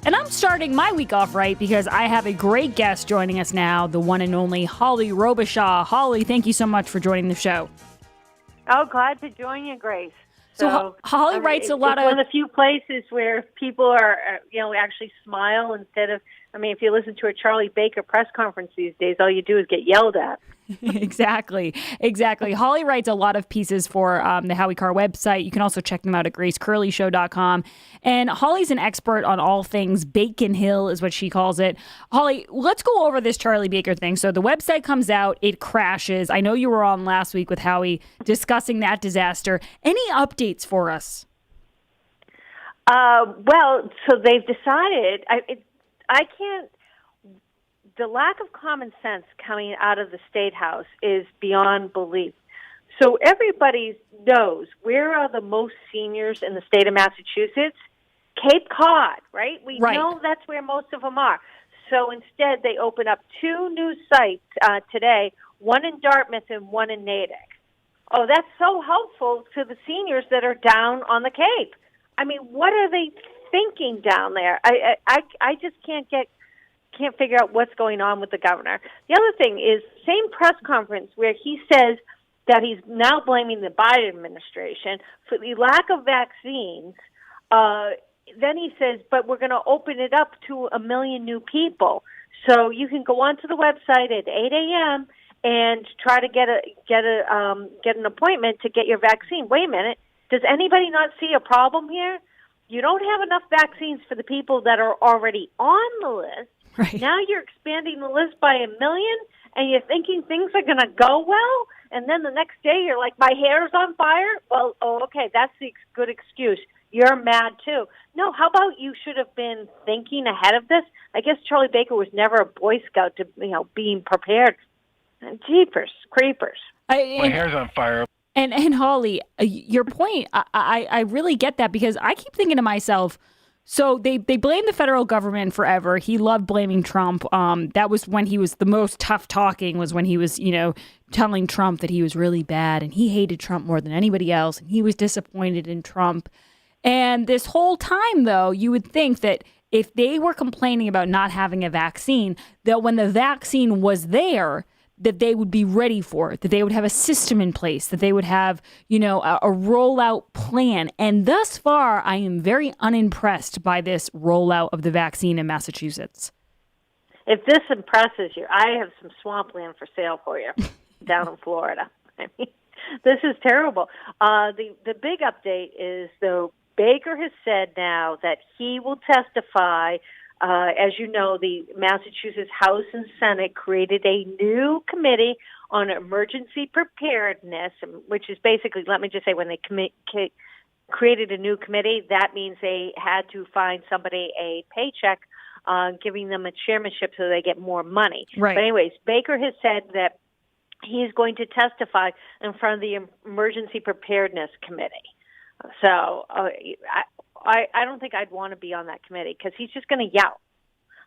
And I'm starting my week off right because I have a great guest joining us now, the one and only Holly Robichaud. Holly, thank you so much for joining the show. Oh, glad to join you, Grace. So Holly writes a lot it's one of the few places where people are, actually smile instead of, if you listen to a Charlie Baker press conference these days, all you do is get yelled at. Exactly. Holly writes a lot of pieces for the Howie Carr website. You can also check them out at gracecurleyshow.com. And Holly's an expert on all things Bacon Hill is what she calls it. Holly, let's go over this Charlie Baker thing. So the website comes out, it crashes. I know you were on last week with Howie discussing that disaster. Any updates for us? So they've decided, I can't, the lack of common sense coming out of the State House is beyond belief. So everybody knows where are the most seniors in the state of Massachusetts? Cape Cod, right? We know that's where most of them are. So instead, they open up two new sites today, one in Dartmouth and one in Natick. Oh, that's so helpful to the seniors that are down on the Cape. What are they thinking down there? I just can't figure out what's going on with the governor. The other thing is same press conference where he says that he's now blaming the Biden administration for the lack of vaccines. Then he says, but we're going to open it up to 1 million new people. So you can go onto the website at 8 a.m. and try to get an appointment to get your vaccine. Wait a minute. Does anybody not see a problem here? You don't have enough vaccines for the people that are already on the list. Right. Now you're expanding the list by 1 million, and you're thinking things are going to go well, and then the next day you're like, my hair's on fire? Well, okay, that's the good excuse. You're mad, too. No, how about you should have been thinking ahead of this? I guess Charlie Baker was never a Boy Scout to, being prepared. Jeepers, creepers. My hair's on fire. And Holly, your point, I really get that because I keep thinking to myself, so they blame the federal government forever. He loved blaming Trump. That was when he was the most tough talking, was when he was, telling Trump that he was really bad and he hated Trump more than anybody else. And he was disappointed in Trump. And this whole time, though, you would think that if they were complaining about not having a vaccine, that when the vaccine was there, that they would be ready for it, that they would have a system in place, that they would have, a rollout plan. And thus far, I am very unimpressed by this rollout of the vaccine in Massachusetts. If this impresses you, I have some swampland for sale for you down in Florida. This is terrible. The big update is, though, Baker has said now that he will testify. As you know, the Massachusetts House and Senate created a new committee on emergency preparedness, which is basically, let me just say, when they created a new committee, that means they had to find somebody a paycheck, giving them a chairmanship so they get more money. Right. But anyways, Baker has said that he's going to testify in front of the Emergency Preparedness Committee. So I don't think I'd want to be on that committee because he's just going to yell,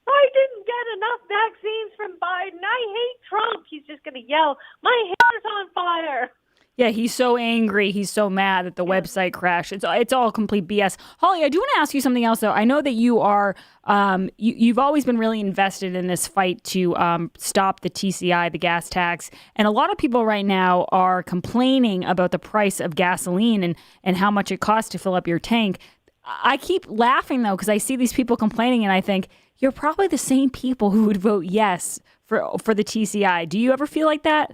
I didn't get enough vaccines from Biden. I hate Trump. He's just going to yell, my hair's on fire. Yeah, he's so angry. He's so mad that the website crashed. It's all complete BS. Holly, I do want to ask you something else, though. I know that you are, you've always been really invested in this fight to stop the TCI, the gas tax. And a lot of people right now are complaining about the price of gasoline and how much it costs to fill up your tank. I keep laughing, though, because I see these people complaining and I think, you're probably the same people who would vote yes for the TCI. Do you ever feel like that?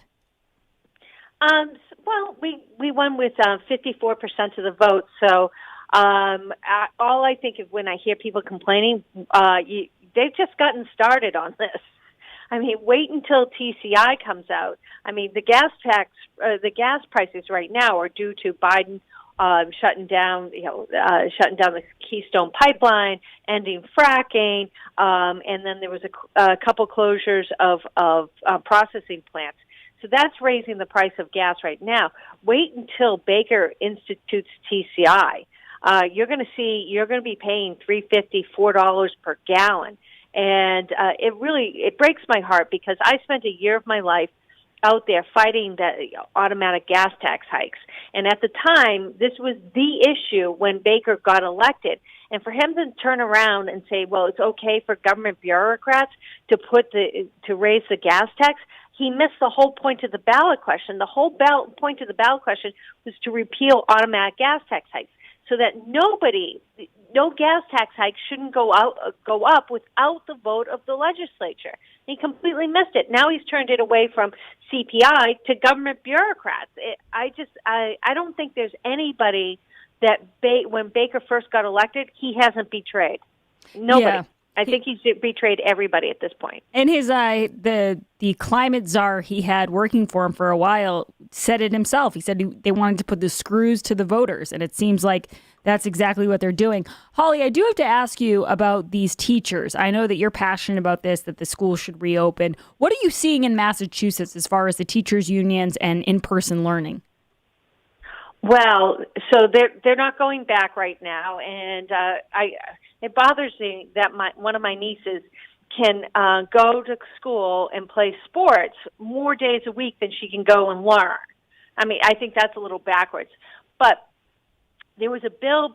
Well, we won with 54% of the vote. So all I think of when I hear people complaining, they've just gotten started on this. Wait until TCI comes out. The gas tax, the gas prices right now are due to Biden shutting down the Keystone Pipeline, ending fracking, and then there was a couple closures of processing plants. So that's raising the price of gas right now. Wait until Baker institutes TCI. You're going to be paying $3.50, $4 per gallon. And it breaks my heart because I spent a year of my life out there fighting that automatic gas tax hikes. And at the time, this was the issue when Baker got elected. And for him to turn around and say, well, it's okay for government bureaucrats to raise the gas tax, he missed the whole point of the ballot question. The whole point of the ballot question was to repeal automatic gas tax hikes so that no gas tax hike shouldn't go up without the vote of the legislature. He completely missed it. Now he's turned it away from CPI to government bureaucrats. I don't think there's anybody that when Baker first got elected, he hasn't betrayed. Nobody. Yeah. I think he's betrayed everybody at this point. And his the climate czar he had working for him for a while said it himself. He said they wanted to put the screws to the voters, and it seems like that's exactly what they're doing. Holly, I do have to ask you about these teachers. I know that you're passionate about this, that the schools should reopen. What are you seeing in Massachusetts as far as the teachers' unions and in-person learning? Well, so they're not going back right now, and it bothers me that one of my nieces can go to school and play sports more days a week than she can go and learn. I mean, I think that's a little backwards. But there's a bill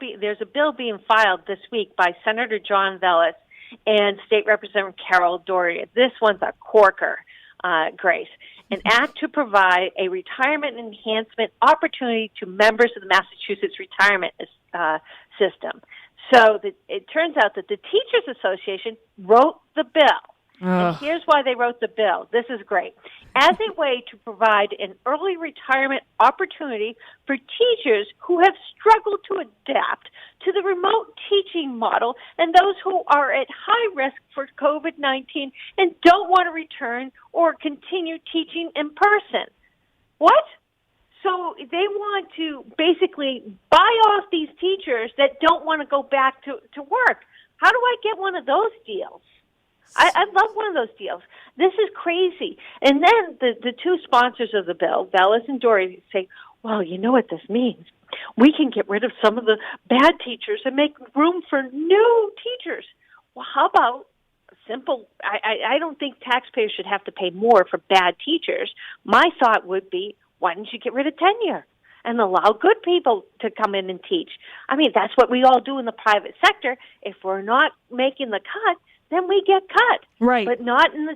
being filed this week by Senator John Vellis and State Representative Carol Doherty. This one's a corker, Grace. An act to provide a retirement enhancement opportunity to members of the Massachusetts retirement system. So it turns out that the Teachers Association wrote the bill. And here's why they wrote the bill. This is great. As a way to provide an early retirement opportunity for teachers who have struggled to adapt to the remote teaching model and those who are at high risk for COVID-19 and don't want to return or continue teaching in person. What? So they want to basically buy off these teachers that don't want to go back to work. How do I get one of those deals? I'd love one of those deals. This is crazy. And then the two sponsors of the bill, Vellis and Doherty, say, well, you know what this means? We can get rid of some of the bad teachers and make room for new teachers. Well, how about simple? I don't think taxpayers should have to pay more for bad teachers. My thought would be, why don't you get rid of tenure and allow good people to come in and teach? I mean, that's what we all do in the private sector. If we're not making the cut, then we get cut, right? But not in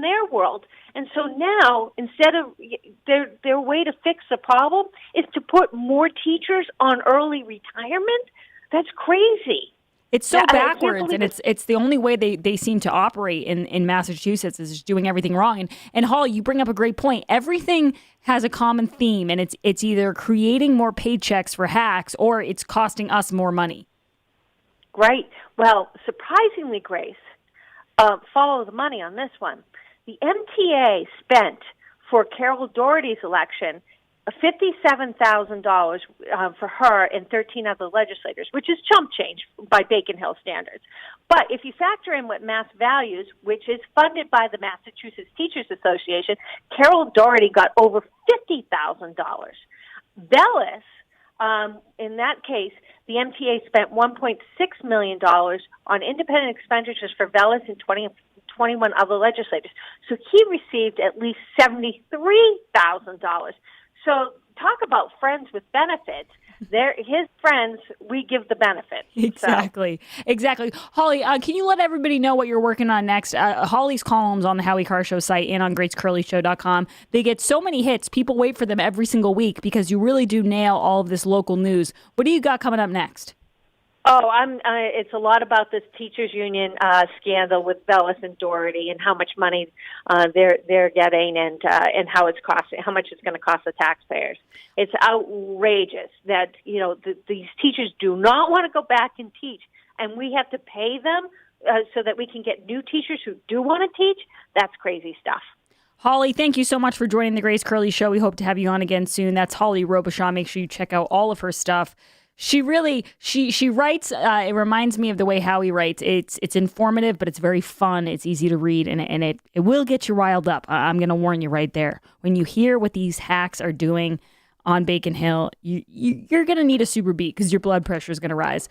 their world. And so now, instead of their way to fix the problem is to put more teachers on early retirement. That's crazy. It's so backwards, and it's the only way they seem to operate in Massachusetts is just doing everything wrong. And Holly, you bring up a great point. Everything has a common theme, and it's either creating more paychecks for hacks or it's costing us more money. Right. Well, surprisingly, Grace, follow the money on this one. The MTA spent for Carol Doherty's election $57,000 for her and 13 other legislators, which is chump change by Bacon Hill standards. But if you factor in what Mass Values, which is funded by the Massachusetts Teachers Association, Carol Doherty got over $50,000. Vellis, in that case, the MTA spent $1.6 million on independent expenditures for Vellis and 21 other legislators. So he received at least $73,000. So talk about friends with benefits. They're his friends, we give the benefits. Exactly. Holly, can you let everybody know what you're working on next? Holly's columns on the Howie Carr Show site and on GraceCurleyShow.com. They get so many hits. People wait for them every single week because you really do nail all of this local news. What do you got coming up next? Oh, it's a lot about this teachers union scandal with Vellis and Doherty and how much money they're getting and how it's costing, how much it's going to cost the taxpayers. It's outrageous that these teachers do not want to go back and teach, and we have to pay them so that we can get new teachers who do want to teach. That's crazy stuff. Holly, thank you so much for joining the Grace Curley Show. We hope to have you on again soon. That's Holly Robichaud. Make sure you check out all of her stuff. She really, she writes, it reminds me of the way Howie writes. It's informative, but it's very fun. It's easy to read, and it will get you riled up. I'm going to warn you right there. When you hear what these hacks are doing on Bacon Hill, you're going to need a Super Beet because your blood pressure is going to rise.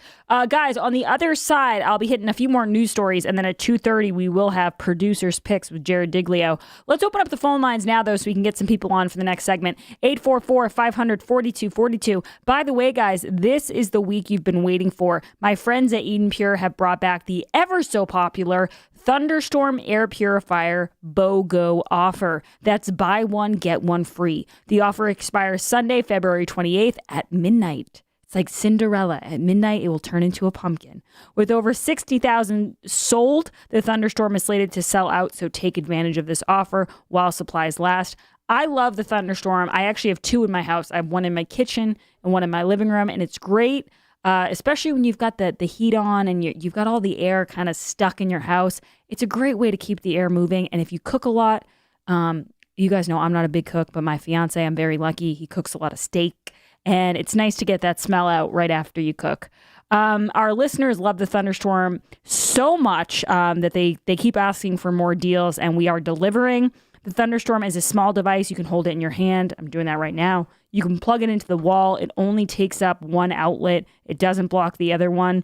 Guys, on the other side, I'll be hitting a few more news stories, and then at 2:30, we will have Producers Picks with Jared Diglio. Let's open up the phone lines now, though, so we can get some people on for the next segment. 844-500-4242. By the way, guys, this is the week you've been waiting for. My friends at Eden Pure have brought back the ever so popular Thunderstorm Air Purifier BOGO offer. That's buy one, get one free. The offer expires Sunday, February 28th at midnight. It's like Cinderella. At midnight, it will turn into a pumpkin. With over 60,000 sold, the Thunderstorm is slated to sell out, so take advantage of this offer while supplies last. I love the Thunderstorm. I actually have two in my house. I have one in my kitchen and one in my living room, and it's great. Especially when you've got the heat on and you've got all the air kind of stuck in your house. It's a great way to keep the air moving. And if you cook a lot, you guys know I'm not a big cook, but my fiance, I'm very lucky. He cooks a lot of steak. And it's nice to get that smell out right after you cook. Our listeners love the Thunderstorm so much that they keep asking for more deals, and we are delivering. The Thunderstorm is a small device. You can hold it in your hand. I'm doing that right now. You can plug it into the wall. It only takes up one outlet. It doesn't block the other one.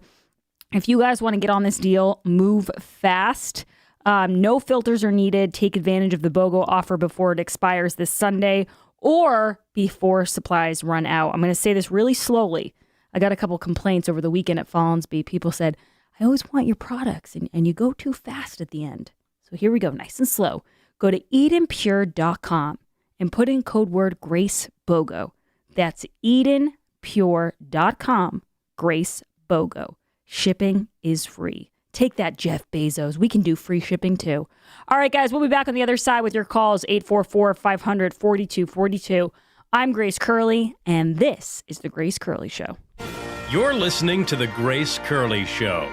If you guys want to get on this deal, move fast. No filters are needed. Take advantage of the BOGO offer before it expires this Sunday or before supplies run out. I'm going to say this really slowly. I got a couple complaints over the weekend at Fallensby. People said, I always want your products, and you go too fast at the end. So here we go, nice and slow. Go to EdenPure.com and put in code word GraceBOGO. That's EdenPure.com, GraceBOGO. Shipping is free. Take that, Jeff Bezos. We can do free shipping too. All right, guys, we'll be back on the other side with your calls, 844-500-4242. I'm Grace Curley, and this is The Grace Curley Show. You're listening to The Grace Curley Show.